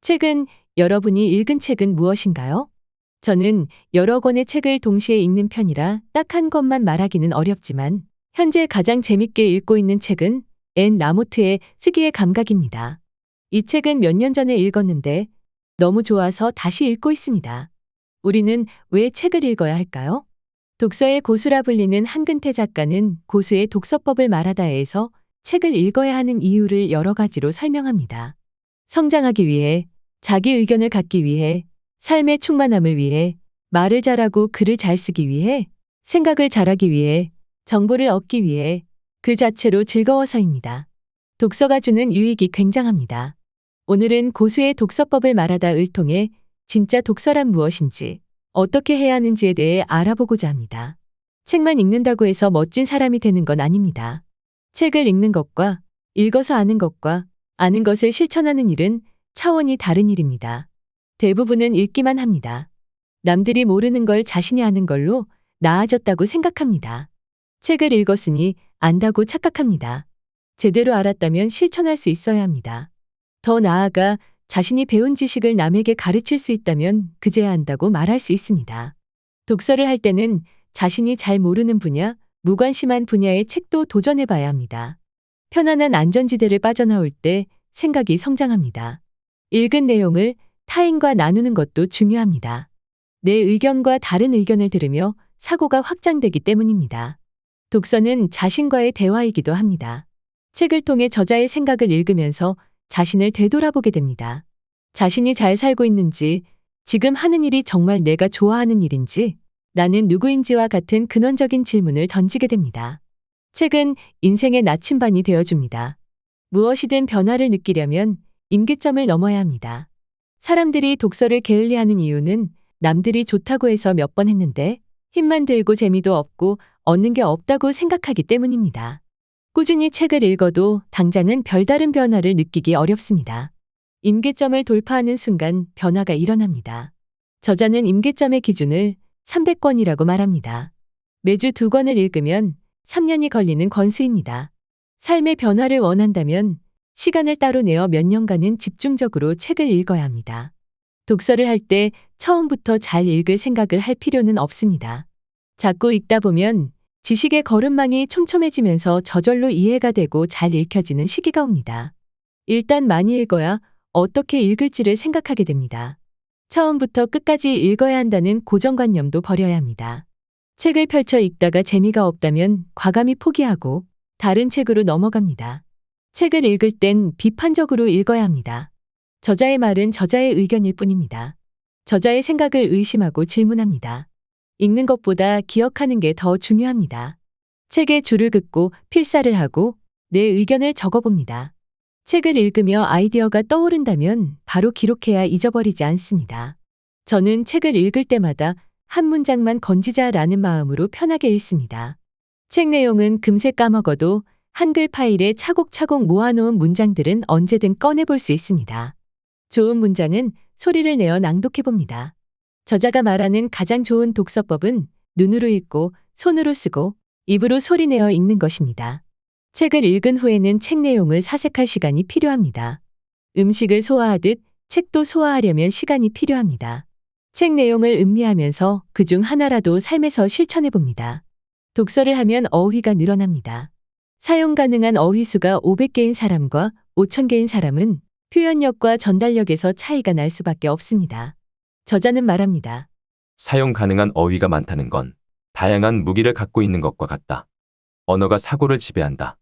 최근 여러분이 읽은 책은 무엇인가요? 저는 여러 권의 책을 동시에 읽는 편이라 딱 한 권만 말하기는 어렵지만 현재 가장 재밌게 읽고 있는 책은 앤 라모트의 쓰기의 감각입니다. 이 책은 몇 년 전에 읽었는데 너무 좋아서 다시 읽고 있습니다. 우리는 왜 책을 읽어야 할까요? 독서의 고수라 불리는 한근태 작가는 고수의 독서법을 말하다에서 책을 읽어야 하는 이유를 여러 가지로 설명합니다. 성장하기 위해, 자기 의견을 갖기 위해, 삶의 충만함을 위해, 말을 잘하고 글을 잘 쓰기 위해, 생각을 잘하기 위해, 정보를 얻기 위해, 그 자체로 즐거워서입니다. 독서가 주는 유익이 굉장합니다. 오늘은 고수의 독서법을 말하다를 통해 진짜 독서란 무엇인지, 어떻게 해야 하는지에 대해 알아보고자 합니다. 책만 읽는다고 해서 멋진 사람이 되는 건 아닙니다. 책을 읽는 것과 읽어서 아는 것과 아는 것을 실천하는 일은 차원이 다른 일입니다. 대부분은 읽기만 합니다. 남들이 모르는 걸 자신이 아는 걸로 나아졌다고 생각합니다. 책을 읽었으니 안다고 착각합니다. 제대로 알았다면 실천할 수 있어야 합니다. 더 나아가 자신이 배운 지식을 남에게 가르칠 수 있다면 그제야 안다고 말할 수 있습니다. 독서를 할 때는 자신이 잘 모르는 분야, 무관심한 분야의 책도 도전해 봐야 합니다. 편안한 안전지대를 빠져나올 때 생각이 성장합니다. 읽은 내용을 타인과 나누는 것도 중요합니다. 내 의견과 다른 의견을 들으며 사고가 확장되기 때문입니다. 독서는 자신과의 대화이기도 합니다. 책을 통해 저자의 생각을 읽으면서 자신을 되돌아보게 됩니다. 자신이 잘 살고 있는지, 지금 하는 일이 정말 내가 좋아하는 일인지, 나는 누구인지와 같은 근원적인 질문을 던지게 됩니다. 책은 인생의 나침반이 되어줍니다. 무엇이든 변화를 느끼려면 임계점을 넘어야 합니다. 사람들이 독서를 게을리하는 이유는 남들이 좋다고 해서 몇 번 했는데 힘만 들고 재미도 없고 얻는 게 없다고 생각하기 때문입니다. 꾸준히 책을 읽어도 당장은 별다른 변화를 느끼기 어렵습니다. 임계점을 돌파하는 순간 변화가 일어납니다. 저자는 임계점의 기준을 300권이라고 말합니다. 매주 2권을 읽으면 3년이 걸리는 권수입니다. 삶의 변화를 원한다면 시간을 따로 내어 몇 년간은 집중적으로 책을 읽어야 합니다. 독서를 할 때 처음부터 잘 읽을 생각을 할 필요는 없습니다. 자꾸 읽다 보면 지식의 거름망이 촘촘해지면서 저절로 이해가 되고 잘 읽혀지는 시기가 옵니다. 일단 많이 읽어야 어떻게 읽을지를 생각하게 됩니다. 처음부터 끝까지 읽어야 한다는 고정관념도 버려야 합니다. 책을 펼쳐 읽다가 재미가 없다면 과감히 포기하고 다른 책으로 넘어갑니다. 책을 읽을 땐 비판적으로 읽어야 합니다. 저자의 말은 저자의 의견일 뿐입니다. 저자의 생각을 의심하고 질문합니다. 읽는 것보다 기억하는 게 더 중요합니다. 책에 줄을 긋고 필사를 하고 내 의견을 적어봅니다. 책을 읽으며 아이디어가 떠오른다면 바로 기록해야 잊어버리지 않습니다. 저는 책을 읽을 때마다 한 문장만 건지자라는 마음으로 편하게 읽습니다. 책 내용은 금세 까먹어도 한글 파일에 차곡차곡 모아놓은 문장들은 언제든 꺼내볼 수 있습니다. 좋은 문장은 소리를 내어 낭독해봅니다. 저자가 말하는 가장 좋은 독서법은 눈으로 읽고 손으로 쓰고 입으로 소리내어 읽는 것입니다. 책을 읽은 후에는 책 내용을 사색할 시간이 필요합니다. 음식을 소화하듯 책도 소화하려면 시간이 필요합니다. 책 내용을 음미하면서 그중 하나라도 삶에서 실천해봅니다. 독서를 하면 어휘가 늘어납니다. 사용 가능한 어휘수가 500개인 사람과 5000개인 사람은 표현력과 전달력에서 차이가 날 수밖에 없습니다. 저자는 말합니다. 사용 가능한 어휘가 많다는 건 다양한 무기를 갖고 있는 것과 같다. 언어가 사고를 지배한다.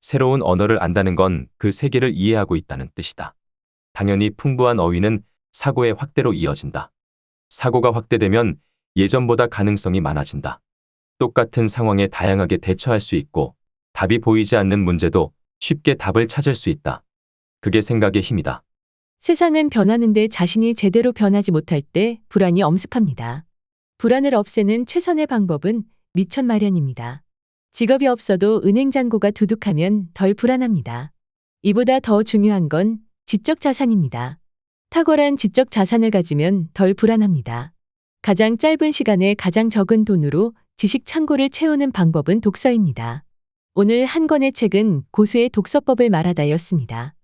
새로운 언어를 안다는 건 그 세계를 이해하고 있다는 뜻이다. 당연히 풍부한 어휘는 사고의 확대로 이어진다. 사고가 확대되면 예전보다 가능성이 많아진다. 똑같은 상황에 다양하게 대처할 수 있고 답이 보이지 않는 문제도 쉽게 답을 찾을 수 있다. 그게 생각의 힘이다. 세상은 변하는데 자신이 제대로 변하지 못할 때 불안이 엄습합니다. 불안을 없애는 최선의 방법은 미천 마련입니다. 직업이 없어도 은행 잔고가 두둑하면 덜 불안합니다. 이보다 더 중요한 건 지적 자산입니다. 탁월한 지적 자산을 가지면 덜 불안합니다. 가장 짧은 시간에 가장 적은 돈으로 지식 창고를 채우는 방법은 독서입니다. 오늘 한 권의 책은 고수의 독서법을 말하다였습니다.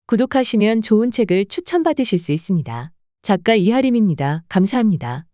구독하시면 좋은 책을 추천받으실 수 있습니다. 작가 이하림입니다. 감사합니다.